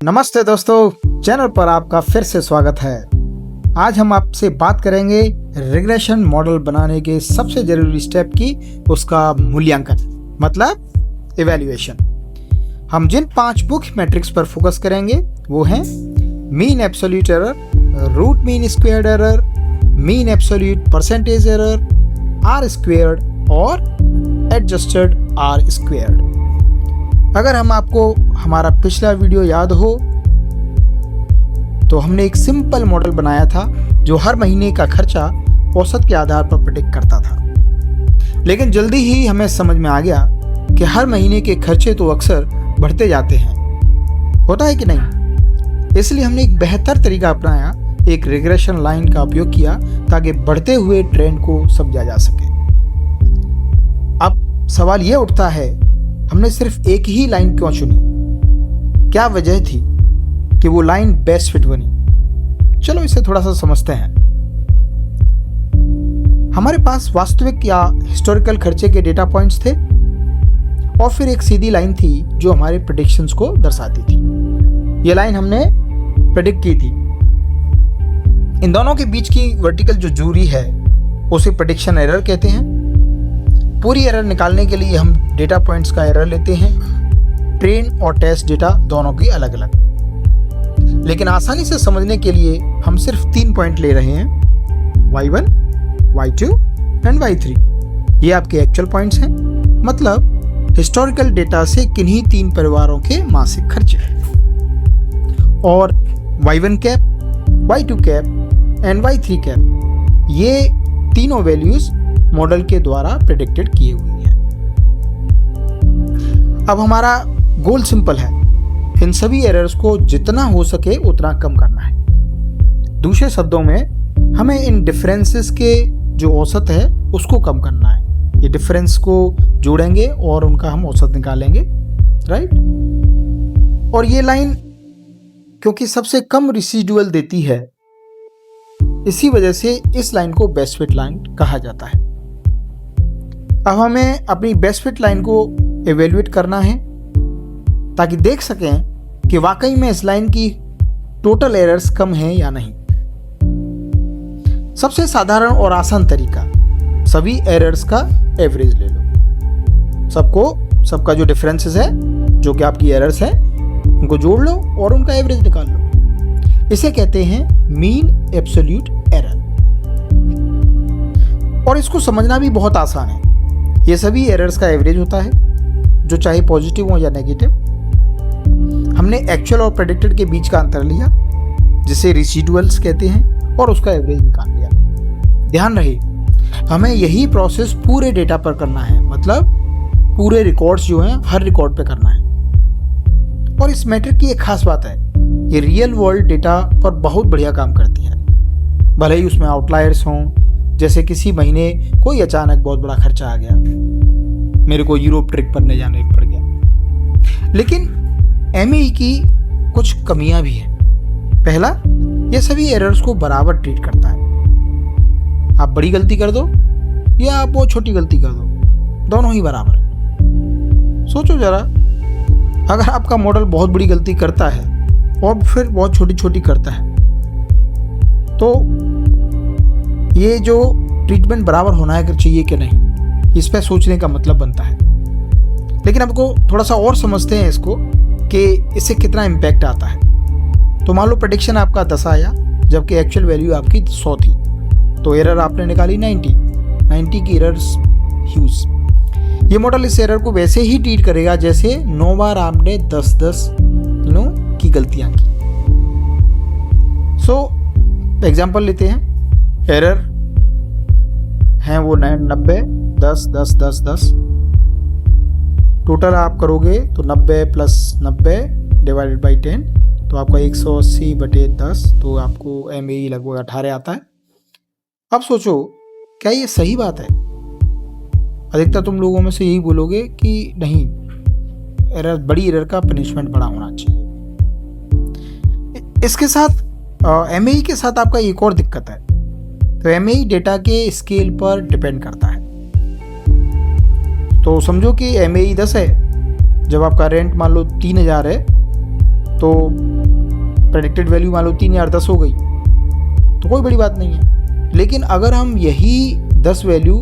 नमस्ते दोस्तों, चैनल पर आपका फिर से स्वागत है। आज हम आपसे बात करेंगे रिग्रेशन मॉडल बनाने के सबसे जरूरी स्टेप की, उसका मूल्यांकन मतलब इवैल्यूएशन। हम जिन 5 मुख्य मैट्रिक्स पर फोकस करेंगे वो हैं mean absolute error, root mean squared error, mean absolute percentage error, R squared और एडजस्टेड आर स्क्वायर्ड। अगर आपको हमारा पिछला वीडियो याद हो तो हमने एक सिंपल मॉडल बनाया था जो हर महीने का खर्चा औसत के आधार पर प्रेडिक्ट करता था। लेकिन जल्दी ही हमें समझ में आ गया कि हर महीने के खर्चे तो अक्सर बढ़ते जाते हैं, होता है कि नहीं। इसलिए हमने एक बेहतर तरीका अपनाया, एक रिग्रेशन लाइन का उपयोग किया ताकि बढ़ते हुए ट्रेंड को समझा जा सके। अब सवाल यह उठता है, हमने सिर्फ एक ही लाइन क्यों चुनी? क्या वजह थी कि वो लाइन बेस्ट फिट बनी? चलो इसे थोड़ा सा समझते हैं। हमारे पास वास्तविक या हिस्टोरिकल खर्चे के डेटा पॉइंट्स थे और फिर एक सीधी लाइन थी जो हमारे प्रेडिक्शंस को दर्शाती थी। ये लाइन हमने प्रेडिक्ट की थी। इन दोनों के बीच की वर्टिकल जो दूरी है उसे प्रेडिक्शन एरर कहते हैं। पूरी एरर निकालने के लिए हम डेटा पॉइंट्स का एरर लेते हैं, ट्रेन और टेस्ट डेटा दोनों की अलग अलग। लेकिन आसानी से समझने के लिए हम सिर्फ 3 पॉइंट ले रहे हैं, y1, y2 एंड y3। ये आपके एक्चुअल पॉइंट्स हैं, मतलब हिस्टोरिकल डेटा से किन्हीं 3 परिवारों के मासिक खर्चे। और y1 cap, y2 cap and y3 cap, ये तीनों वैल्यूज मॉडल के द्वारा प्रेडिक्टेड किए हुई हैं। अब हमारा गोल सिंपल है, इन सभी एरर्स को जितना हो सके उतना कम करना है। दूसरे शब्दों में हमें इन डिफरेंसेस के जो औसत है उसको कम करना है। ये डिफरेंस को जोड़ेंगे और उनका हम औसत निकालेंगे, राइट। और ये लाइन क्योंकि सबसे कम रेसिडुअल देती है, इसी वजह से इस लाइन को बेस्ट फिट लाइन कहा जाता है। अब हमें अपनी बेस्ट फिट लाइन को एवेल्युएट करना है ताकि देख सकें कि वाकई में इस लाइन की टोटल एरर्स कम हैं या नहीं। सबसे साधारण और आसान तरीका, सभी एरर्स का एवरेज ले लो। सबका जो डिफरेंसेस है, जो कि आपकी एरर्स है, उनको जोड़ लो और उनका एवरेज निकाल लो। इसे कहते हैं मीन एब्सोल्यूट एरर। और इसको समझना भी बहुत आसान है। ये सभी एरर्स का एवरेज होता है, जो चाहे पॉजिटिव हो या नेगेटिव। हमने एक्चुअल और प्रेडिक्टेड के बीच का अंतर लिया, जिसे रेसिडुअल्स कहते हैं, और उसका एवरेज निकाल लिया। ध्यान रहे, हमें यही प्रोसेस पूरे डेटा पर करना है, मतलब पूरे रिकॉर्ड्स जो हैं हर रिकॉर्ड पे करना है। और इस मैट्रिक की एक खास बात है, ये रियल वर्ल्ड डेटा पर बहुत बढ़िया काम करती है। भले ही उसमें आउटलायर्स हों, जैसे किसी महीने कोई अचानक बहुत बड़ा खर्चा आ गया, मेरे को यूरोप ट्रिप पर जाने पड़ गया। लेकिन एमई की कुछ कमियां भी हैं। पहला, ये सभी एरर्स को बराबर ट्रीट करता है। आप बड़ी गलती कर दो या आप बहुत छोटी गलती कर दो, दोनों ही बराबर है। सोचो जरा, अगर आपका मॉडल बहुत बड़ी गलती करता है और फिर बहुत छोटी छोटी करता है, तो ये जो ट्रीटमेंट बराबर होना चाहिए कि नहीं, इस पर सोचने का मतलब बनता है। लेकिन आपको थोड़ा सा और समझते हैं इसको कि इससे कितना इम्पैक्ट आता है। तो मान लो प्रेडिक्शन आपका 10 आया, जबकि एक्चुअल वैल्यू आपकी 100 थी, तो एरर आपने निकाली 90 की एरर्स ह्यूज। ये मॉडल इस एरर को वैसे ही ट्रीट करेगा जैसे 9 बार आपने 10 की गलतियां की। एग्जाम्पल लेते हैं। एरर हैं वो 90, 10, 10, 10, 10। टोटल आप करोगे तो 90 + 90 डिवाइडेड बाई 10, तो आपका 180/10, तो आपको MAE लगभग 18 आता है। अब सोचो, क्या ये सही बात है? अधिकतर तुम लोगों में से यही बोलोगे कि नहीं, बड़ी एरर का पनिशमेंट बड़ा होना चाहिए। इसके साथ MAE के साथ आपका एक और दिक्कत है। तो MAE डेटा के स्केल पर डिपेंड करता है। तो समझो कि MAE 10 है, जब आपका रेंट मान लो 3000 है तो प्रेडिक्टेड वैल्यू मान लो 3 या 10 हो गई तो कोई बड़ी बात नहीं है। लेकिन अगर हम यही 10 वैल्यू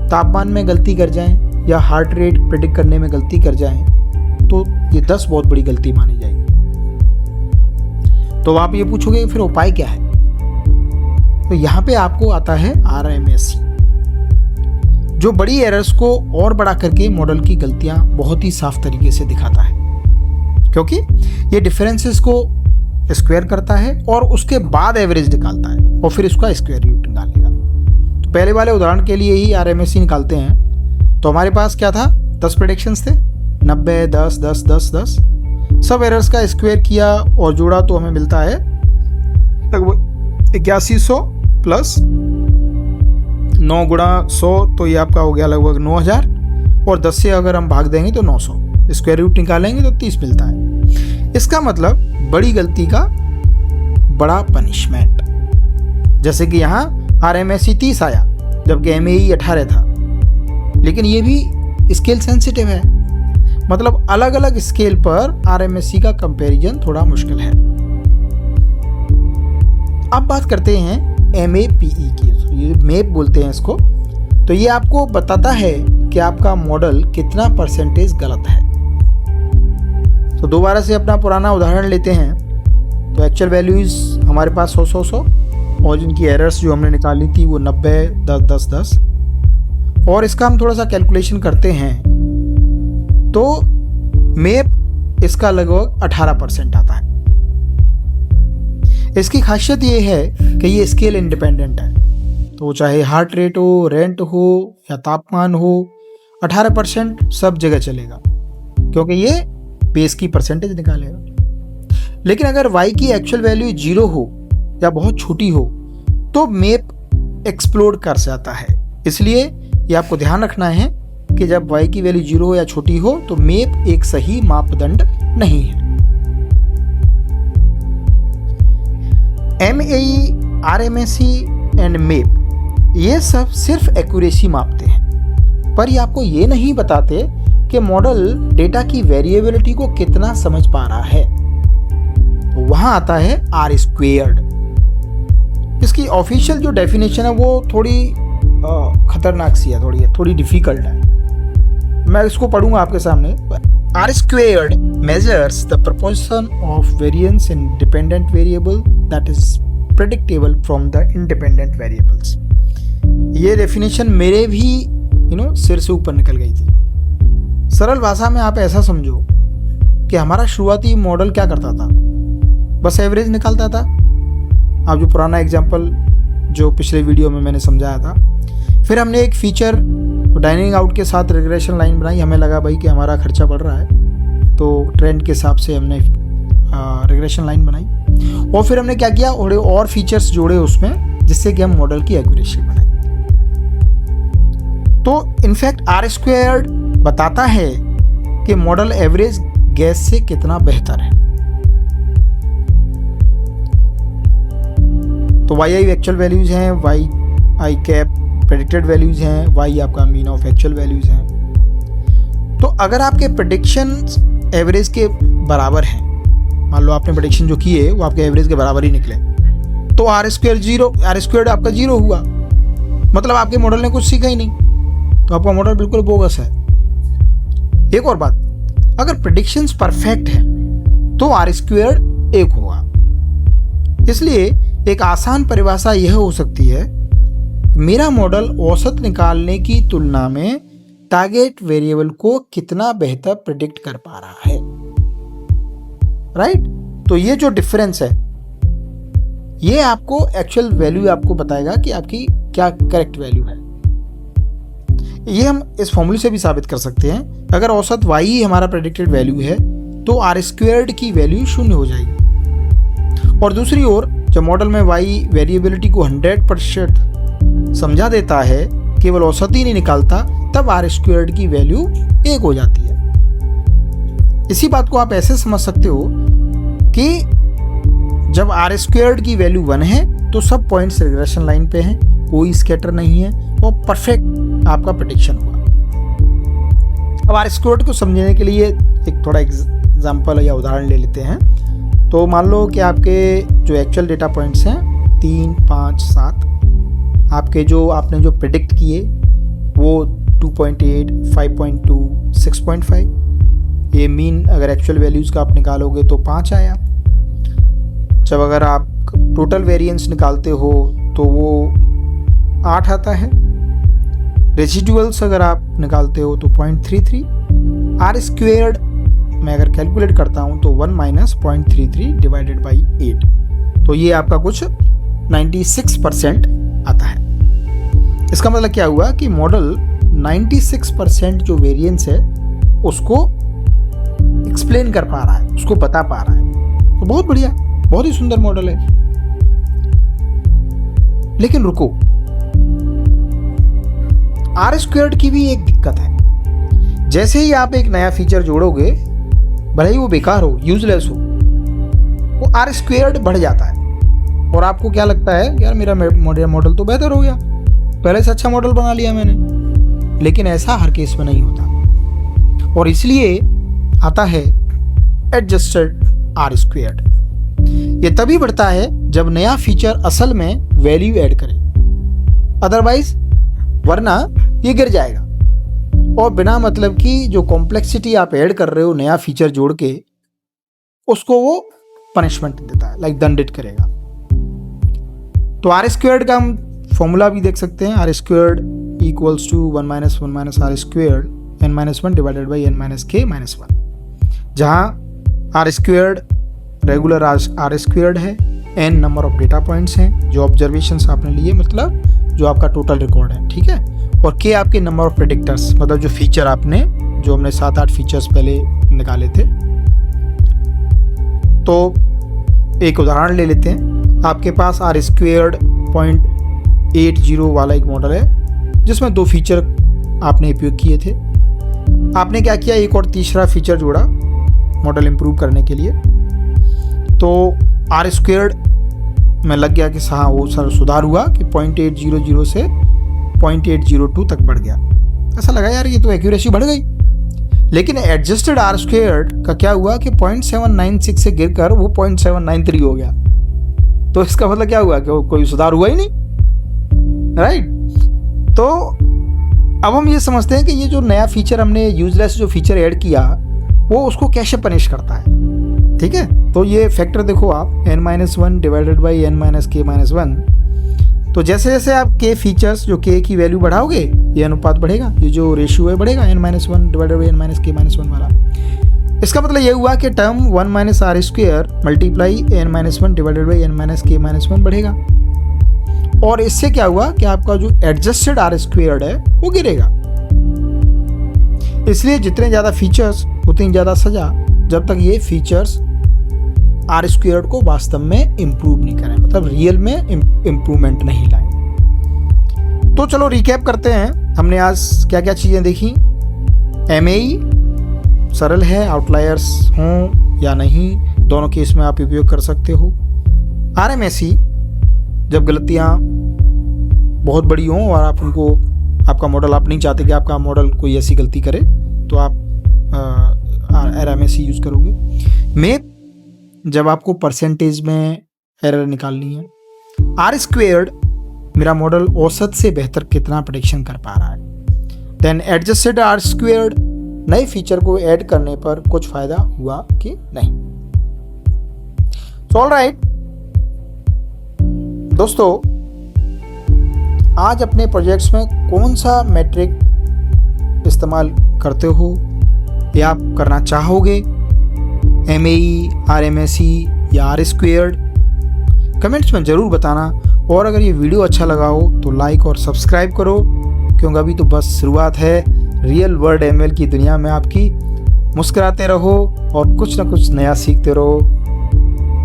तापमान में गलती कर जाएं या हार्ट रेट प्रेडिक्ट करने में गलती कर जाएं तो ये 10 बहुत बड़ी गलती मानी जाएगी। तो आप ये पूछोगे फिर उपाय क्या है? तो यहाँ पे आपको आता है RMSE, जो बड़ी एरर्स को और बड़ा करके मॉडल की गलतियां बहुत ही साफ तरीके से दिखाता है, क्योंकि ये डिफरेंसेस को स्क्वायर करता है और उसके बाद एवरेज निकालता है और फिर उसका स्क्वायर रूट निकालेगा। तो पहले वाले उदाहरण के लिए ही RMSE निकालते हैं। तो हमारे पास क्या था, 10 प्रेडिक्शंस थे, 90, 10, 10, 10, 10। सब एरर्स का स्क्वायर किया और जोड़ा तो हमें मिलता है लगभग 8100 प्लस 9 गुणा 100, तो ये आपका हो गया लगभग 9000, और 10 से अगर हम भाग देंगे तो 900, स्क्वायर रूट निकालेंगे तो 30 मिलता है। इसका मतलब बड़ी गलती का बड़ा पनिशमेंट। जैसे कि यहाँ RMSE 30 आया जबकि MAE 18 था, लेकिन ये भी स्केल सेंसिटिव है, मतलब अलग अलग स्केल पर RMSE का कंपैरिजन थोड़ा मुश्किल है। अब बात करते हैं MAPE की, ये मैप बोलते हैं इसको। तो ये आपको बताता है कि आपका मॉडल कितना परसेंटेज गलत है। तो दोबारा से अपना पुराना उदाहरण लेते हैं। तो एक्चुअल वैल्यूज हमारे पास 100 और जिनकी एरर्स जो हमने निकाली थी वो 90, 10, 10, 10, और इसका हम थोड़ा सा कैलकुलेशन करते हैं तो मैप इसका लगभग 18% आता है। इसकी खासियत ये है कि ये स्केल इंडिपेंडेंट है, तो चाहे हार्ट रेट हो, रेंट हो या तापमान हो, 18% सब जगह चलेगा, क्योंकि ये बेस की परसेंटेज निकालेगा। लेकिन अगर y की एक्चुअल वैल्यू 0 हो या बहुत छोटी हो तो मैप एक्सप्लोड कर जाता है। इसलिए ये आपको ध्यान रखना है कि जब y की वैल्यू 0 हो या छोटी हो तो मैप एक सही मापदंड नहीं है। MAE, RMSE एंड मैप ये सब सिर्फ एक्यूरेसी मापते हैं, पर ये आपको ये नहीं बताते कि मॉडल डेटा की वेरिएबिलिटी को कितना समझ पा रहा है। तो वहां आता है R²। इसकी ऑफिशियल जो डेफिनेशन है वो थोड़ी खतरनाक सी है, थोड़ी डिफिकल्ट है। मैं इसको पढ़ूंगा आपके सामने। R² measures the proportion of variance in dependent variable that is predictable from the independent variables। ये डेफिनेशन मेरे भी सिर से ऊपर निकल गई थी। सरल भाषा में आप ऐसा समझो कि हमारा शुरुआती मॉडल क्या करता था, बस एवरेज निकालता था। आप जो पुराना एग्जांपल जो पिछले वीडियो में मैंने समझाया था, फिर हमने एक फीचर डाइनिंग आउट के साथ रिग्रेशन लाइन बनाई। हमें लगा भाई कि हमारा खर्चा बढ़ रहा है, तो ट्रेंड के हिसाब से हमने रिग्रेशन लाइन बनाई, और फिर हमने क्या किया, और फीचर्स जोड़े उसमें जिससे कि हम मॉडल की एक्यूरेसी बनाई। तो इनफैक्ट R² बताता है कि मॉडल एवरेज गैस से कितना बेहतर है। तो YI एक्चुअल वैल्यूज हैं, YI कैप प्रेडिक्टेड वैल्यूज हैं, Y आपका मीन ऑफ एक्चुअल वैल्यूज हैं। तो अगर आपके प्रेडिक्शंस एवरेज के बराबर हैं, मान लो आपने प्रेडिक्शन जो किए वो आपके एवरेज के बराबर ही निकले, तो R² आपका 0 हुआ, मतलब आपके मॉडल ने कुछ सीखा ही नहीं, तो आपका मॉडल बिल्कुल बोगस है। एक और बात, अगर प्रेडिक्शंस परफेक्ट है तो R² 1 होगा। इसलिए एक आसान परिभाषा यह हो सकती है, मेरा मॉडल औसत निकालने की तुलना में टारगेट वेरिएबल को कितना बेहतर प्रेडिक्ट कर पा रहा है, राइट। तो ये जो डिफरेंस है ये आपको एक्चुअल वैल्यू आपको बताएगा कि आपकी क्या करेक्ट वैल्यू है। ये हम इस फॉर्मूले से भी साबित कर सकते हैं। अगर औसत y ही हमारा प्रेडिक्टेड वैल्यू है तो R² की वैल्यू 0 हो जाएगी, और दूसरी ओर जब मॉडल में y वेरिएबिलिटी को 100% समझा देता है, केवल औसत ही नहीं निकालता, तब R² की वैल्यू 1 हो जाती है। इसी बात को आप ऐसे समझ सकते हो कि जब R² की वैल्यू 1 है तो सब पॉइंट्स रिग्रेशन लाइन पे हैं, कोई स्कैटर नहीं है और परफेक्ट आपका प्रेडिक्शन हुआ। अब R² को समझने के लिए एक थोड़ा एग्जाम्पल या उदाहरण ले लेते हैं। तो मान लो कि आपके जो एक्चुअल डेटा पॉइंट्स हैं 3, 5, 7, आपके जो आपने जो प्रिडिक्ट किए वो 2.8, 5.2, 6.5, ये मीन अगर एक्चुअल वैल्यूज़ का आप निकालोगे तो 5 आया। जब अगर आप टोटल वेरिएंस निकालते हो तो वो 8 आता है। रेसिडुअल्स अगर आप निकालते हो तो 0.33। आर स्क्वेयर्ड मैं अगर कैलकुलेट करता हूँ तो 1 - 0.33 डिवाइडेड बाई 8, तो ये आपका कुछ 96% आता है। इसका मतलब क्या हुआ कि मॉडल 96% जो वेरिएंस है उसको एक्सप्लेन कर पा रहा है, उसको बता पा रहा है। तो बहुत बढ़िया, बहुत ही सुंदर मॉडल है। लेकिन रुको, आर स्क्वेयर्ड की भी एक दिक्कत है। जैसे ही आप एक नया फीचर जोड़ोगे, भले ही वो बेकार हो, यूजलेस हो, वो आर स्क्वेयर्ड बढ़ जाता है और आपको क्या लगता है, यार मेरा मॉडल तो बेहतर हो गया, पहले से अच्छा मॉडल बना लिया मैंने। लेकिन ऐसा हर केस में नहीं होता और इसलिए आता है एडजस्टेड आर स्क्वेयर्ड। ये तभी बढ़ता है जब नया फीचर असल में वैल्यू ऐड करे, अदरवाइज वरना ये गिर जाएगा और बिना मतलब की जो कॉम्प्लेक्सिटी आप ऐड कर रहे हो नया फीचर जोड़ के, उसको वो पनिशमेंट देता है, लाइक दंडित करेगा। तो आर स्क्वेयर्ड का हम फॉर्मूला भी देख सकते हैं। R squared equals to 1 - 1 - R squared n - 1 divided by n - k - 1, जहाँ R squared regular R squared है, n number of data points हैं जो ऑब्जर्वेशंस आपने लिए, मतलब जो आपका टोटल रिकॉर्ड है, ठीक है, और k आपके नंबर ऑफ प्रेडिक्टर्स, मतलब जो फीचर आपने, जो हमने 7-8 फीचर्स पहले निकाले थे। तो एक उदाहरण ले लेते हैं। आपके पास आर स्क्वेयर्ड 0.80 वाला एक मॉडल है जिसमें 2 फीचर आपने उपयोग किए थे। आपने क्या किया, एक और तीसरा फीचर जोड़ा मॉडल इंप्रूव करने के लिए। तो आर स्क्वेयर्ड में लग गया कि हाँ वो सुधार हुआ कि 0.800 से 0.802 तक बढ़ गया। ऐसा लगा यार ये तो एक्यूरेसी बढ़ गई। लेकिन एडजस्टेड आर स्क्वेयर्ड का क्या हुआ कि 0.796 से गिरकर वो 0.793 हो गया। तो इसका मतलब क्या हुआ कि कोई सुधार हुआ ही नहीं, राइट। तो अब हम ये समझते हैं कि ये जो नया फीचर हमने यूजलेस जो फीचर ऐड किया वो उसको कैसे पनिश करता है, ठीक है। तो ये फैक्टर देखो आप, n - 1 divided by n - k - 1। तो जैसे जैसे आप k फीचर्स, जो k की वैल्यू बढ़ाओगे ये अनुपात बढ़ेगा, ये जो रेशियो है बढ़ेगा, n - 1 divided by n - k - 1 वाला। इसका मतलब ये हुआ कि term 1 - R square multiply n - 1 divided by n - k - 1 बढ़ेगा। और इससे क्या हुआ कि आपका जो एडजस्टेड आर स्क्वेयर्ड है वो गिरेगा। इसलिए जितने ज़्यादा फीचर्स उतनी ज़्यादा सजा, जब तक ये फीचर्स आर स्क्वेयर्ड को वास्तव में इम्प्रूव नहीं करें, मतलब रियल में इम्प्रूवमेंट नहीं लाएं। तो चलो रिकैप करते हैं, हमने आज क्या क्या चीज़ें देखी। MAE सरल है, आउटलायर्स हों या नहीं दोनों केस में आप उपयोग कर सकते हो। RMSE जब गलतियाँ बहुत बड़ी हों और आप उनको, आपका मॉडल, आप नहीं चाहते कि आपका मॉडल कोई ऐसी गलती करे, तो आप RMSE यूज़ करोगे। MEP जब आपको परसेंटेज में एरर निकालनी है। आर स्क्वेयर्ड मेरा मॉडल औसत से बेहतर कितना प्रेडिक्शन कर पा रहा है। देन एडजस्टेड आर स्क्वेयर्ड, नए फीचर को ऐड करने पर कुछ फ़ायदा हुआ कि नहीं। सो ऑलराइट दोस्तों, आज अपने प्रोजेक्ट्स में कौन सा मैट्रिक इस्तेमाल करते हो या आप करना चाहोगे, MAE, RMSE या आर स्क्वेयर्ड, कमेंट्स में ज़रूर बताना। और अगर ये वीडियो अच्छा लगा हो तो लाइक और सब्सक्राइब करो, क्योंकि अभी तो बस शुरुआत है रियल वर्ल्ड ML की दुनिया में आपकी। मुस्कुराते रहो और कुछ ना कुछ नया सीखते रहो।